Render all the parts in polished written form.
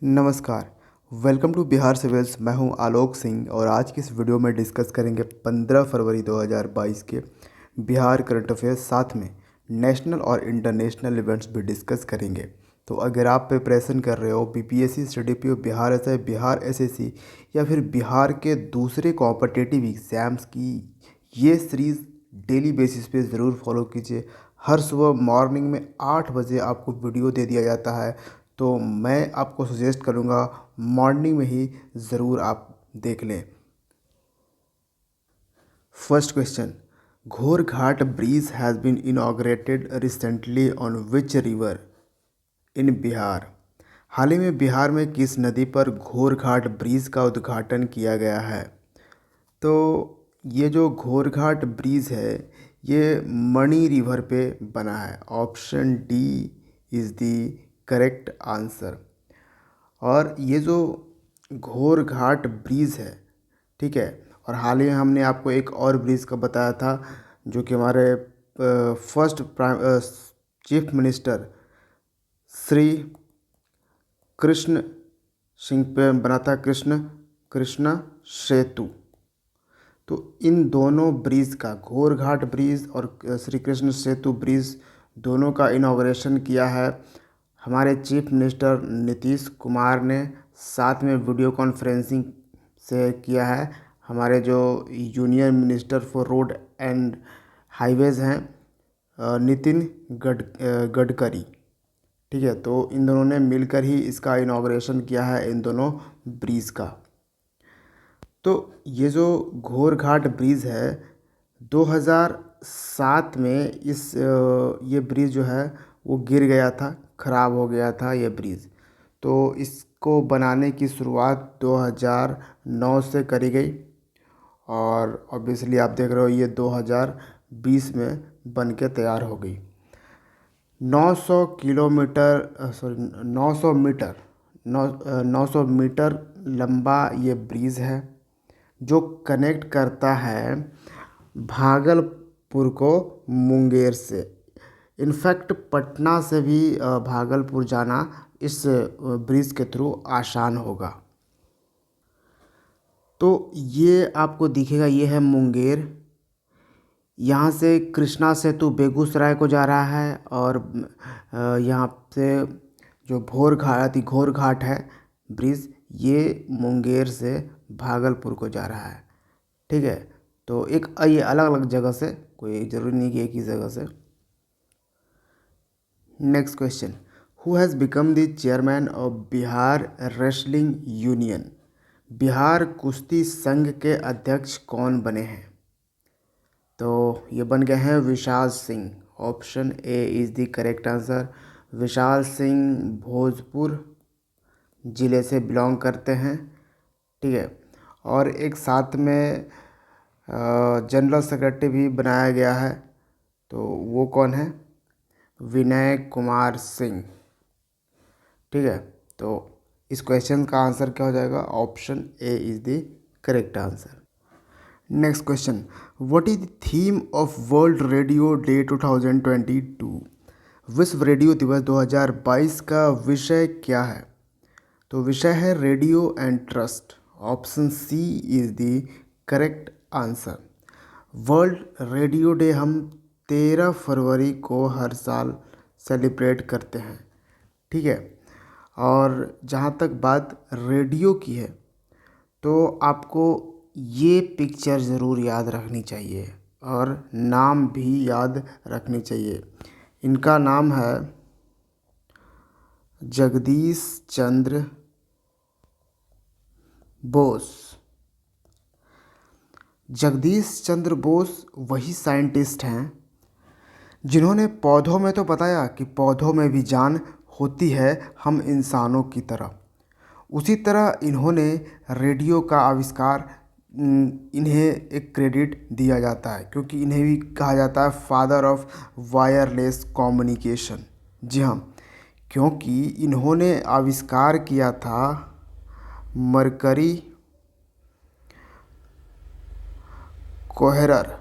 नमस्कार। Welcome to Bihar civils. मैं हूं आलोक सिंह और आज की इस वीडियो में डिस्कस करेंगे 15 फरवरी 2022 के बिहार करंट अफेयर्स, साथ में नेशनल और इंटरनेशनल इवेंट्स भी डिस्कस करेंगे। तो अगर आप प्रिपरेशन कर रहे हो BPSC, CDPO, Bihar SI, Bihar SSC या फिर बिहार के दूसरे कॉम्पिटिटिव एग्ज़ाम्स की, ये सीरीज़ डेली बेसिस पे ज़रूर फॉलो कीजिए। हर सुबह मॉर्निंग में 8 बजे आपको वीडियो दे दिया जाता है, तो मैं आपको सजेस्ट करूँगा मॉर्निंग में ही ज़रूर आप देख लें। First question, Ghorghat bridge has been inaugurated recently on which river in Bihar. हाल ही में बिहार में किस नदी पर घोरघाट ब्रिज का उद्घाटन किया गया है? तो ये जो घोरघाट ब्रिज है ये मणि रिवर पे बना है। Option D is the correct answer. और ये जो घोरघाट ब्रिज है, ठीक है, और हाल ही में हमने आपको एक और ब्रिज का बताया था जो कि हमारे first chief minister Shri Krishna Singh पे बना था, कृष्णा सेतु। तो इन दोनों ब्रिज का, घोरघाट ब्रिज और श्री कृष्ण सेतु ब्रिज, दोनों का इनॉग्रेशन किया है हमारे चीफ मिनिस्टर नीतीश कुमार ने। साथ में वीडियो कॉन्फ्रेंसिंग से किया है हमारे जो union minister for road and highways हैं, नितिन गडकरी। ठीक है, तो इन दोनों ने मिलकर ही इसका इनॉग्रेशन किया है, इन दोनों ब्रिज का। तो ये जो घोरघाट ब्रिज है 2007 में ये ब्रिज जो है वो गिर गया था, ख़राब हो गया था ये ब्रिज। तो इसको बनाने की शुरुआत 2009 से करी गई और ऑब्वियसली आप देख रहे हो ये 2020 में बन के तैयार हो गई। 900 किलोमीटर सॉरी 900 मीटर 900 मीटर लंबा ये ब्रिज है जो कनेक्ट करता है भागलपुर को मुंगेर से। इनफैक्ट पटना से भी भागलपुर जाना इस ब्रिज के थ्रू आसान होगा। तो ये आपको दिखेगा, ये है मुंगेर। यहाँ से कृष्णा सेतु बेगूसराय को जा रहा है और यहाँ से जो घोरघाट है ब्रिज, ये मुंगेर से भागलपुर को जा रहा है। ठीक है, तो ये अलग अलग जगह से, कोई ज़रूरी नहीं कि एक ही जगह से। Next question, who has become the chairman of Bihar wrestling union. Bihar कुश्ती संघ के अध्यक्ष कौन बने हैं? तो ये बन गए हैं Vishal Singh. Option A is the correct answer. Vishal Singh Bhojpur ज़िले से बिलोंग करते हैं। ठीक है, और एक साथ में जनरल सेक्रेटरी भी बनाया गया है, तो वो कौन है? विनय कुमार सिंह। ठीक है, तो इस क्वेश्चन का आंसर क्या हो जाएगा? Option A is the correct answer. Next question, what is the theme of world radio day 2022। विश्व रेडियो दिवस 2022 का विषय क्या है? तो विषय है radio and trust. Option C is the correct answer. World radio day हम 13 फरवरी को हर साल सेलिब्रेट करते हैं। ठीक है, और जहाँ तक बात रेडियो की है तो आपको ये पिक्चर ज़रूर याद रखनी चाहिए और नाम भी याद रखनी चाहिए। इनका नाम है जगदीश चंद्र बोस। जगदीश चंद्र बोस वही साइंटिस्ट हैं जिन्होंने पौधों में तो बताया कि पौधों में भी जान होती है हम इंसानों की तरह। उसी तरह इन्होंने रेडियो का आविष्कार, इन्हें एक क्रेडिट दिया जाता है क्योंकि इन्हें भी कहा जाता है फादर ऑफ वायरलेस कम्युनिकेशन। जी हाँ, क्योंकि इन्होंने आविष्कार किया था मरकरी कोहेरर।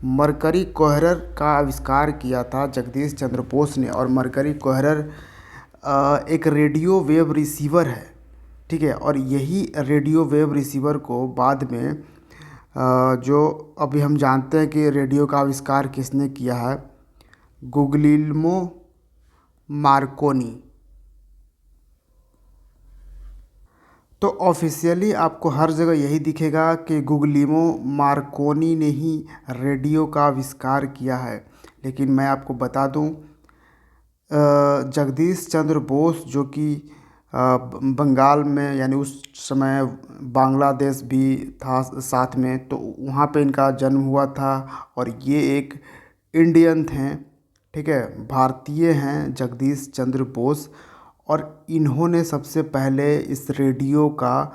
मरकरी कोहेरर का आविष्कार किया था जगदीश चंद्र बोस ने। और मरकरी कोहेरर एक रेडियो वेव रिसीवर है, ठीक है। और यही रेडियो वेव रिसीवर को बाद में जो अभी हम जानते हैं कि रेडियो का आविष्कार किसने किया है, गुग्लिल्मो मार्कोनी। तो ऑफिशियली आपको हर जगह यही दिखेगा कि गुग्लिल्मो मार्कोनी ने ही रेडियो का आविष्कार किया है। लेकिन मैं आपको बता दूं, जगदीश चंद्र बोस जो कि बंगाल में, यानी उस समय बांग्लादेश भी था साथ में, तो वहाँ पे इनका जन्म हुआ था। और ये एक इंडियन थे, ठीक है, भारतीय हैं जगदीश चंद्र बोस। और इन्होंने सबसे पहले इस रेडियो का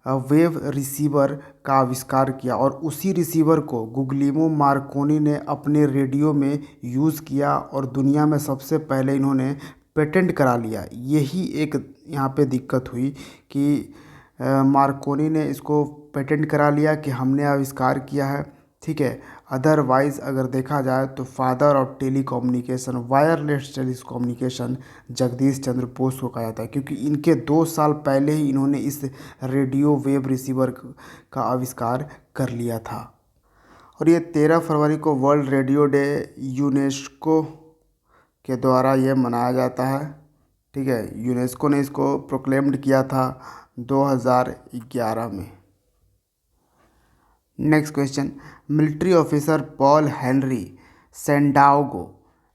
वेव रिसीवर का आविष्कार किया और उसी रिसीवर को गुग्लिल्मो मार्कोनी ने अपने रेडियो में यूज़ किया और दुनिया में सबसे पहले इन्होंने पेटेंट करा लिया। यही एक यहाँ पे दिक्कत हुई कि मार्कोनी ने इसको पेटेंट करा लिया कि हमने आविष्कार किया है, ठीक है। अदरवाइज़ अगर देखा जाए तो father of telecommunication, wireless telecommunication Jagdish Chandra Bose को कहा जाता है, क्योंकि इनके 2 साल पहले ही इन्होंने इस रेडियो वेव रिसीवर का आविष्कार कर लिया था। और ये 13 फरवरी को वर्ल्ड रेडियो डे यूनेस्को के द्वारा ये मनाया जाता है, ठीक है। यूनेस्को ने इसको प्रोक्लेम्ड किया था 2011 में। Next question, military officer Paul Henry Sandaogo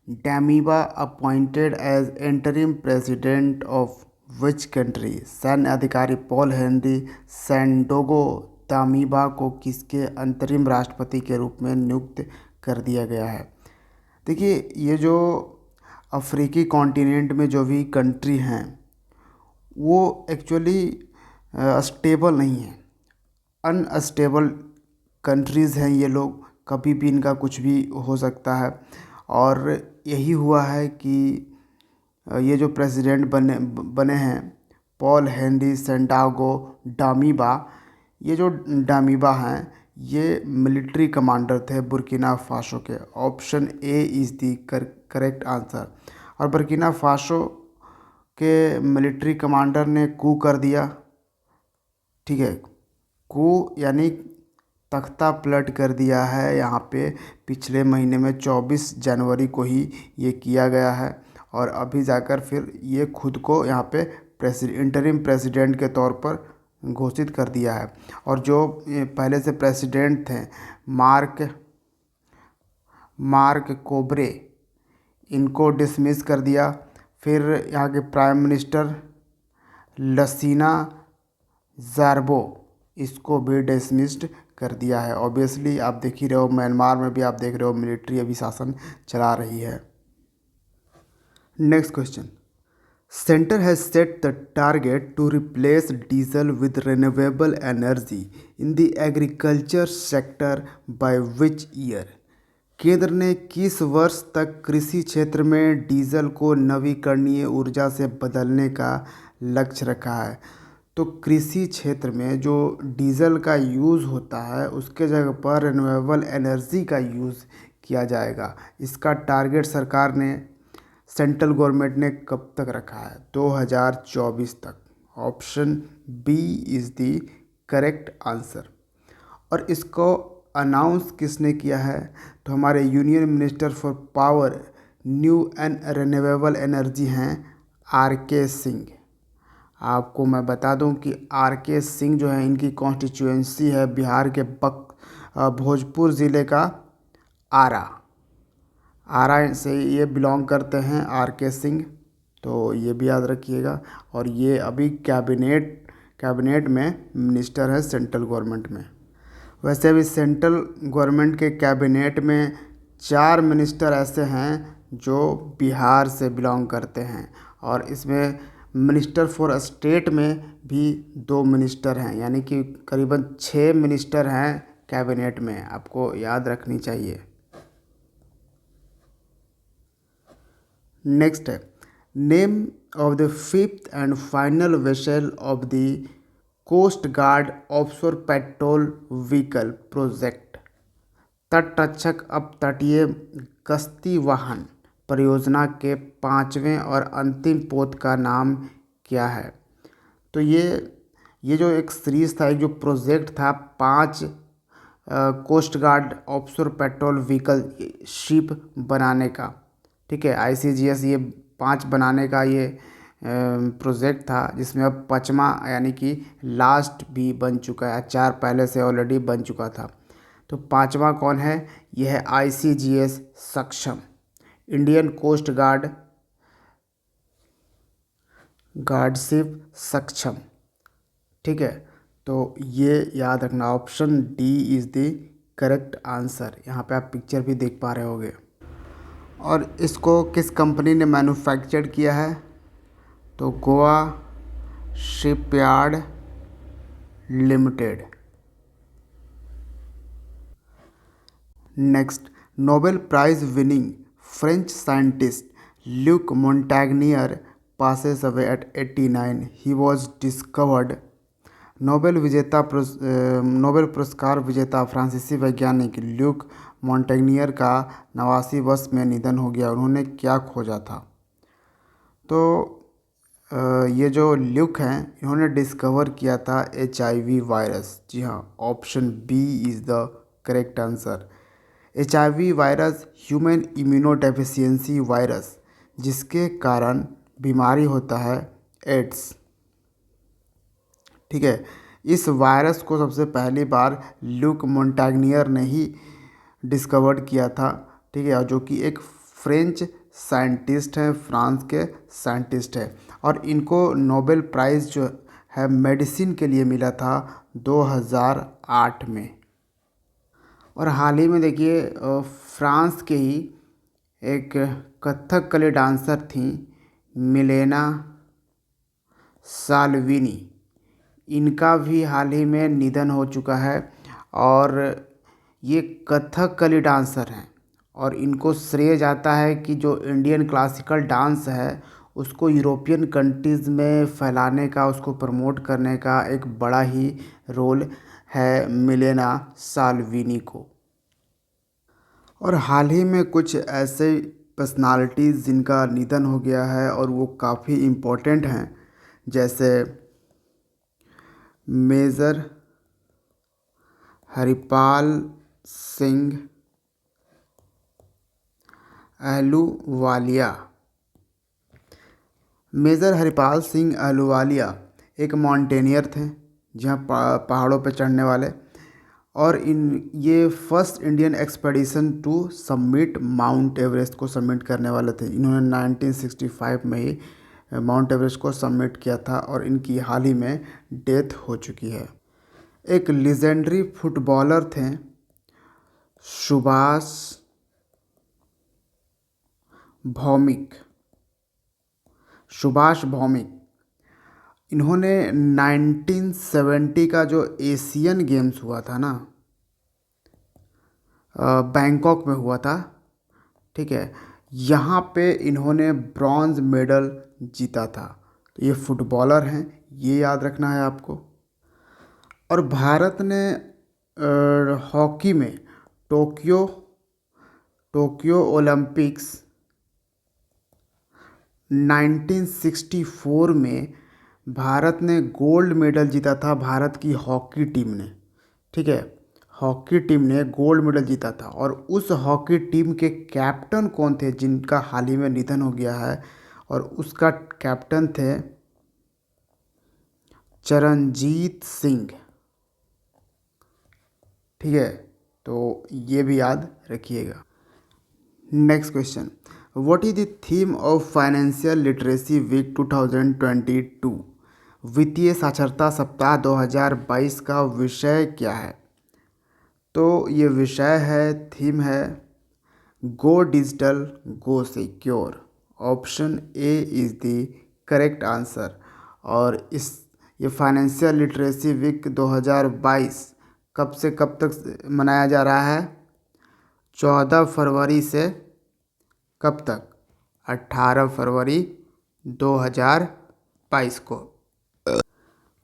Damiba appointed as interim president of which country. सैन्य अधिकारी पॉल हेनरी सैंडोगो दामीबा को किसके अंतरिम राष्ट्रपति के रूप में नियुक्त कर दिया गया है। देखिए, ये जो अफ्रीकी कॉन्टिनेंट में जो भी कंट्री हैं वो एक्चुअली स्टेबल नहीं है, अनस्टेबल कंट्रीज़ हैं ये लोग, कभी भी इनका कुछ भी हो सकता है। और यही हुआ है कि ये जो प्रेसिडेंट बने हैं पॉल हेनरी सैंडाओगो डामीबा, ये जो डामीबा हैं ये मिलिट्री कमांडर थे बुर्किना फासो के। Option A is the correct answer. और बुर्किना फासो के मिलिट्री कमांडर ने कू कर दिया, ठीक है। कू यानी तख्ता पलट कर दिया है यहाँ पे। पिछले महीने में 24 जनवरी को ही ये किया गया है और अभी जाकर फिर ये खुद को यहाँ पे इंटरिम प्रेसिडेंट के तौर पर घोषित कर दिया है। और जो पहले से प्रेसिडेंट थे मार्क कोबरे, इनको डिसमिस कर दिया। फिर यहाँ के प्राइम मिनिस्टर लसीना ज़ार्बो, इसको भी डिसमिस्ड कर दिया है। ऑब्वियसली आप देख ही रहे हो, म्यांमार में भी आप देख रहे हो मिलिट्री अभी शासन चला रही है। Next question, centre has set the target to replace diesel with renewable energy in the agriculture sector by which year. केंद्र ने किस वर्ष तक कृषि क्षेत्र में डीजल को नवीकरणीय ऊर्जा से बदलने का लक्ष्य रखा है। तो कृषि क्षेत्र में जो डीजल का यूज़ होता है उसके जगह पर रिन्यूएबल एनर्जी का यूज़ किया जाएगा। इसका टारगेट सरकार ने, सेंट्रल गवर्नमेंट ने कब तक रखा है? 2024 तक। Option B is the correct answer. और इसको अनाउंस किसने किया है? तो हमारे union minister for power, new and renewable energy हैं आर.के. सिंह। आपको मैं बता दूं कि आर.के. सिंह जो है, इनकी कॉन्स्टिट्यूएंसी है बिहार के भोजपुर ज़िले का आरा से ये बिलोंग करते हैं आर.के. सिंह, तो ये भी याद रखिएगा। और ये अभी कैबिनेट में मिनिस्टर है सेंट्रल गवर्नमेंट में। वैसे अभी सेंट्रल गवर्नमेंट के कैबिनेट में 4 मिनिस्टर ऐसे हैं जो बिहार से बिलोंग करते हैं। और इसमें मिनिस्टर फॉर स्टेट में भी 2 मिनिस्टर हैं, यानी कि करीबन 6 मिनिस्टर हैं कैबिनेट में, आपको याद रखनी चाहिए। नेक्स्ट है, name of the 5th and final vessel of the coast guard offshore patrol vehicle project. तटरक्षक अपतटीय गश्ती वाहन परियोजना के 5वें और अंतिम पोत का नाम क्या है? तो ये जो एक सीरीज था, एक जो प्रोजेक्ट था 5 coast guard offshore patrol vehicle ship बनाने का, ठीक है, ICGS ये 5 बनाने का ये प्रोजेक्ट था, जिसमें अब 5वां यानी कि लास्ट भी बन चुका है। 4 पहले से ऑलरेडी बन चुका था। तो 5वां कौन है? यह है ICGS सक्षम, इंडियन कोस्ट गार्डशिप सक्षम, ठीक है। तो ये याद रखना, option D is the correct answer. यहाँ पे आप पिक्चर भी देख पा रहे होगे। और इसको किस कंपनी ने मैन्युफैक्चर किया है? तो Goa shipyard limited. Next, Nobel prize winning French scientist Luc Montagnier passes away at 89. He was discovered। नोबेल पुरस्कार विजेता फ्रांसीसी वैज्ञानिक ल्यूक मोंटेग्नियर का 89 वर्ष में निधन हो गया। उन्होंने क्या खोजा था? तो ये जो ल्यूक हैं, इन्होंने डिस्कवर किया था HIV वायरस। जी हाँ, option B is the correct answer. HIV virus human immunodeficiency virus, जिसके कारण बीमारी होता है एड्स, ठीक है। इस वायरस को सबसे पहली बार ल्यूक मोंटैग्नियर ने ही डिस्कवर्ड किया था, ठीक है, और जो कि एक फ्रेंच साइंटिस्ट हैं, फ्रांस के साइंटिस्ट है। और इनको नोबेल प्राइज़ जो है मेडिसिन के लिए मिला था 2008 में। और हाल ही में देखिए फ्रांस के ही एक कथकली डांसर थी मिलेना साल्विनी, इनका भी हाल ही में निधन हो चुका है। और ये कथकली डांसर हैं और इनको श्रेय जाता है कि जो इंडियन क्लासिकल डांस है उसको यूरोपियन कंट्रीज़ में फैलाने का, उसको प्रमोट करने का एक बड़ा ही रोल है मिलेना साल्विनी को। और हाल ही में कुछ ऐसे पर्सनालिटीज़ जिनका निधन हो गया है और वो काफ़ी इम्पोर्टेंट हैं, जैसे मेजर हरिपाल सिंह अहलूवालिया। मेजर हरिपाल सिंह अहलूवालिया एक माउंटेनियर थे, जहाँ पहाड़ों पर चढ़ने वाले। और ये first Indian expedition to submit Mount Everest को सबमिट करने वाले थे। इन्होंने 1965 में ही माउंट एवरेस्ट को सबमिट किया था और इनकी हाल ही में डेथ हो चुकी है। एक लेजेंडरी फुटबॉलर थे सुभाष भौमिक। इन्होंने 1970 का जो एशियन गेम्स हुआ था ना, बैंकॉक में हुआ था, ठीक है, यहाँ पे इन्होंने ब्रॉन्ज मेडल जीता था। तो ये फुटबॉलर हैं, ये याद रखना है आपको। और भारत ने हॉकी में टोक्यो ओलंपिक्स 1964 में भारत ने गोल्ड मेडल जीता था। भारत की हॉकी टीम ने, ठीक है, हॉकी टीम ने गोल्ड मेडल जीता था। और उस हॉकी टीम के कैप्टन कौन थे जिनका हाल ही में निधन हो गया है? और उसका कैप्टन थे चरणजीत सिंह, ठीक है। तो ये भी याद रखिएगा। Next question, what is the theme of financial literacy week 2022? वित्तीय साक्षरता सप्ताह 2022 का विषय क्या है? तो ये विषय है, थीम है गो digital go secure. Option A is the correct answer. और ये फाइनेंशियल लिटरेसी वीक 2022 कब से कब तक मनाया जा रहा है? 14 फरवरी से कब तक? 18 फरवरी 2022 को।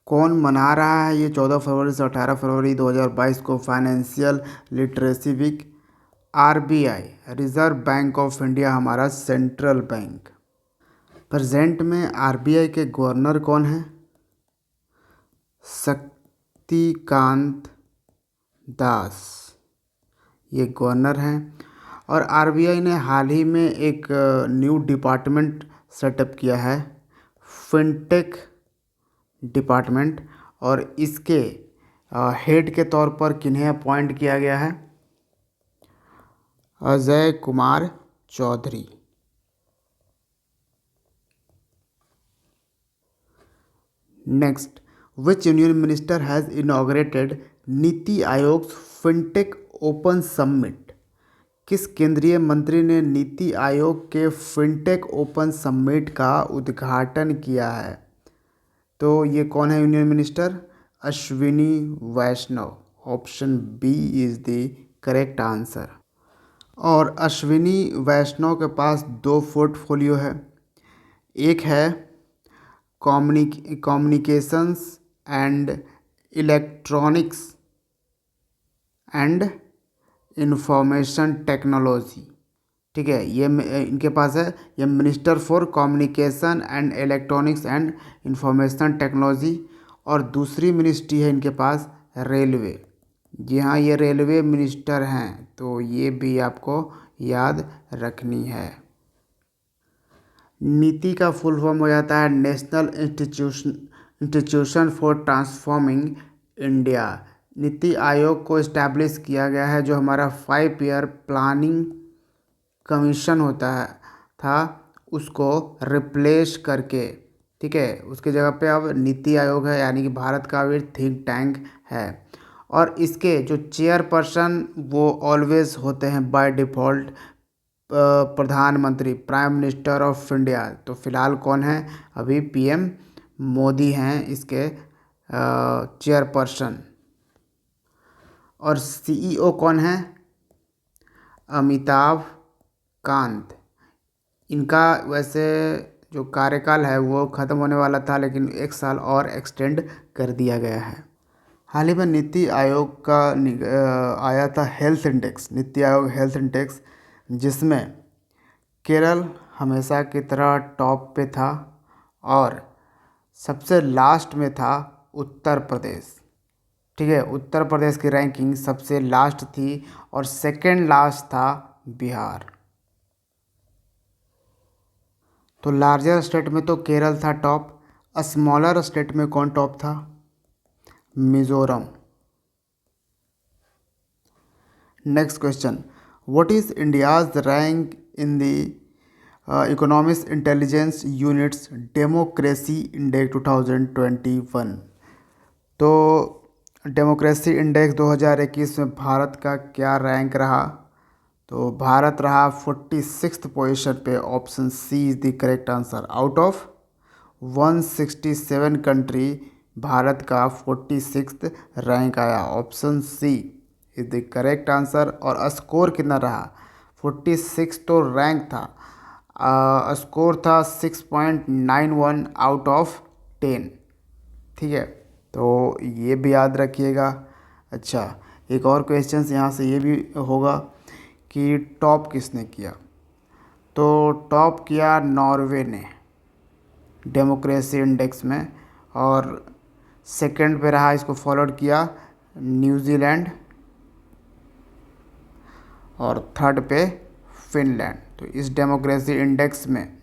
कौन मना रहा है ये 14 फरवरी से 18 फरवरी 2022 को financial literacy week? RBI, Reserve Bank of India, हमारा सेंट्रल बैंक। प्रेजेंट में आरबीआई के गवर्नर कौन हैं? शक्तिकांत दास, ये गवर्नर हैं। और आरबीआई ने हाल ही में एक न्यू डिपार्टमेंट सेटअप किया है, फिनटेक डिपार्टमेंट, और इसके हेड के तौर पर किन्हें अपॉइंट किया गया है? Ajay Kumar Chaudhary. Next, which union minister has inaugurated NITI Aayog fintech open summit? किस केंद्रीय मंत्री ने NITI Aayog K fintech open summit का उद्घाटन किया है? तो ये कौन है union minister? Ashwini Vaishnaw. Option B is the correct answer. और अश्विनी वैष्णव के पास 2 पोर्टफोलियो है। एक है communications and electronics and information technology, ठीक है, ये इनके पास है। ये minister for communication and electronics and information technology. और दूसरी मिनिस्ट्री है इनके पास रेलवे। जी हाँ, ये रेलवे मिनिस्टर हैं, तो ये भी आपको याद रखनी है। नीति का फुल फॉर्म हो जाता है national institution for transforming India. NITI Aayog को इस्टेब्लिश किया गया है, जो हमारा 5 ईयर प्लानिंग कमीशन होता है था, उसको रिप्लेस करके, ठीक है, उसकी जगह पे अब नीति आयोग है, यानी कि भारत का भी थिंक टैंक है। और इसके जो चेयरपर्सन वो ऑलवेज होते हैं बाय डिफ़ॉल्ट प्रधानमंत्री, प्राइम मिनिस्टर ऑफ इंडिया। तो फिलहाल कौन है? अभी पीएम मोदी हैं इसके चेयरपर्सन। और सीईओ कौन है? अमिताभ कांत। इनका वैसे जो कार्यकाल है वो ख़त्म होने वाला था, लेकिन 1 साल और एक्सटेंड कर दिया गया है। हाल ही में नीति आयोग का आया था health index, NITI Aayog health index, जिसमें केरल हमेशा की तरह टॉप पे था और सबसे लास्ट में था उत्तर प्रदेश। ठीक है, उत्तर प्रदेश की रैंकिंग सबसे लास्ट थी और सेकंड लास्ट था बिहार। तो लार्जर स्टेट में तो केरल था टॉप, स्मॉलर स्टेट में कौन टॉप था? Mizoram. Next question, what is India's rank in the economics intelligence units democracy index 2021? तो डेमोक्रेसी इंडेक्स 2021 में भारत का क्या रैंक रहा? तो भारत रहा 46th पोजीशन पे। Option C is the correct answer. Out of 167 country Bharat का 46th रैंक आया। Option C is the correct answer. और स्कोर कितना रहा? 46 तो रैंक था, स्कोर था 6.91 आउट ऑफ 10। ठीक है, तो ये भी याद रखिएगा। अच्छा, एक और क्वेश्चन यहाँ से ये भी होगा कि टॉप किसने किया? तो टॉप किया नॉर्वे ने डेमोक्रेसी इंडेक्स में, और सेकंड पे रहा, इसको फॉलोड किया न्यूजीलैंड, और थर्ड पे फिनलैंड। तो इस डेमोक्रेसी इंडेक्स में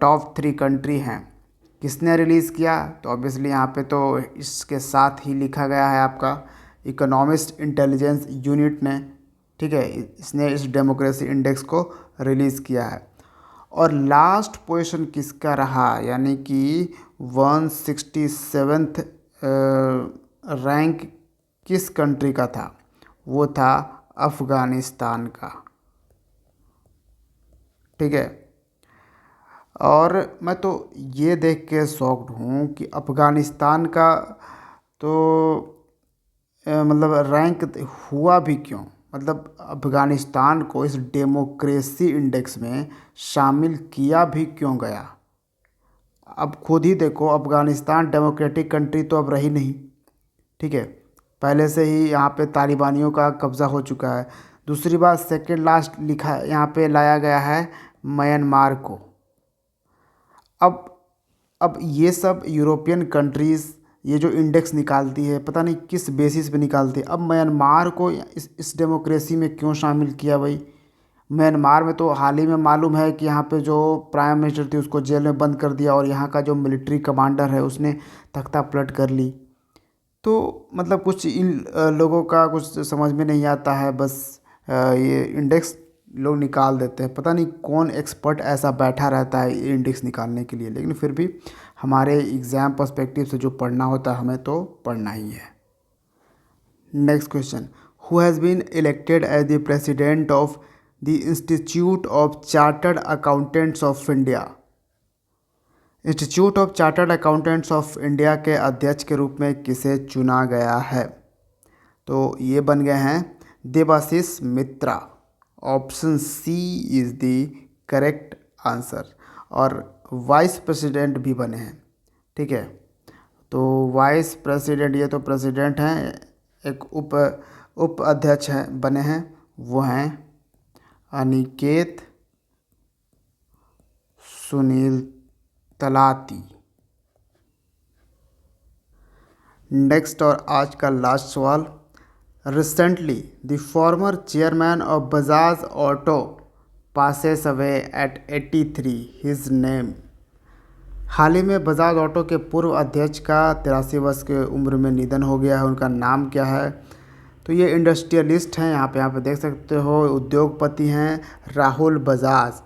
टॉप 3 कंट्री हैं। किसने रिलीज़ किया? तो ऑब्वियसली यहाँ पे तो इसके साथ ही लिखा गया है आपका इकोनॉमिक्स इंटेलिजेंस यूनिट ने। ठीक है, इसने इस डेमोक्रेसी इंडेक्स को रिलीज़ किया है। और लास्ट पोजीशन किसका रहा, यानी कि 167th रैंक किस कंट्री का था? वो था अफ़गानिस्तान का। ठीक है, और मैं तो ये देख के शॉक्ड हूँ कि अफ़गानिस्तान का तो मतलब रैंक हुआ भी क्यों? मतलब अफ़गानिस्तान को इस डेमोक्रेसी इंडेक्स में शामिल किया भी क्यों गया? अब खुद ही देखो, अफ़गानिस्तान डेमोक्रेटिक कंट्री तो अब रही नहीं। ठीक है, पहले से ही यहाँ पे तालिबानियों का कब्ज़ा हो चुका है। दूसरी बात सेकंड लास्ट लिखा यहाँ पे लाया गया है म्यांमार को। अब ये सब यूरोपियन कंट्रीज़ ये जो इंडेक्स निकालती है पता नहीं किस बेसिस पे निकालती है। अब म्यांमार को इस डेमोक्रेसी में क्यों शामिल किया भाई? म्यांमार में तो हाल ही में मालूम है कि यहाँ पे जो प्राइम मिनिस्टर थी उसको जेल में बंद कर दिया और यहाँ का जो मिलिट्री कमांडर है उसने तख्ता पलट कर ली। तो मतलब कुछ इन लोगों का कुछ समझ में नहीं आता है, बस ये इंडेक्स लोग निकाल देते हैं। पता नहीं कौन एक्सपर्ट ऐसा बैठा रहता है ये इंडेक्स निकालने के लिए, लेकिन फिर भी हमारे एग्ज़ाम पर्सपेक्टिव से जो पढ़ना होता है हमें तो पढ़ना ही है। Next question, who has been elected as the president of the Institute of Chartered Accountants of India? Institute of Chartered Accountants of India के अध्यक्ष के रूप में किसे चुना गया है? तो ये बन गए हैं Debashish Mitra. Option C is the correct answer. और वाइस प्रेसिडेंट भी बने हैं, ठीक है। तो वाइस प्रेसिडेंट, ये तो प्रेसिडेंट हैं, एक उप अध्यक्ष हैं बने हैं, वो हैं अनिकेत सुनील तलाती। नेक्स्ट और आज का लास्ट सवाल, recently the former chairman of Bajaj auto passes away at 83, his name. हाल ही में बजाज ऑटो के पूर्व अध्यक्ष का 83 वर्ष की उम्र में निधन हो गया है, उनका नाम क्या है? तो ये इंडस्ट्रियलिस्ट हैं, यहाँ पे देख सकते हो, उद्योगपति हैं राहुल बजाज।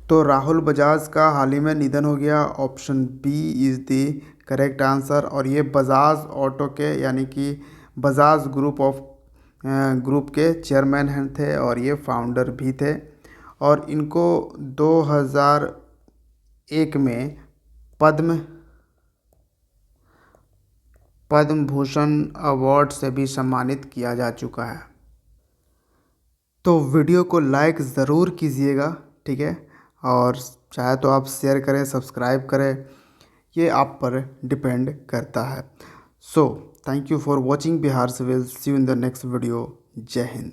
तो राहुल बजाज का हाल ही में निधन हो गया। Option B is the correct answer. और ये बजाज ऑटो के यानी कि बजाज ग्रुप के चेयरमैन हैं थे और ये फाउंडर भी थे। और इनको 2001 में पद्म भूषण अवार्ड से भी सम्मानित किया जा चुका है। तो वीडियो को लाइक ज़रूर कीजिएगा, ठीक है, और चाहे तो आप शेयर करें, सब्सक्राइब करें, ये आप पर डिपेंड करता है। So thank you for watching Bihar civil. See you in the next video. जय हिंद।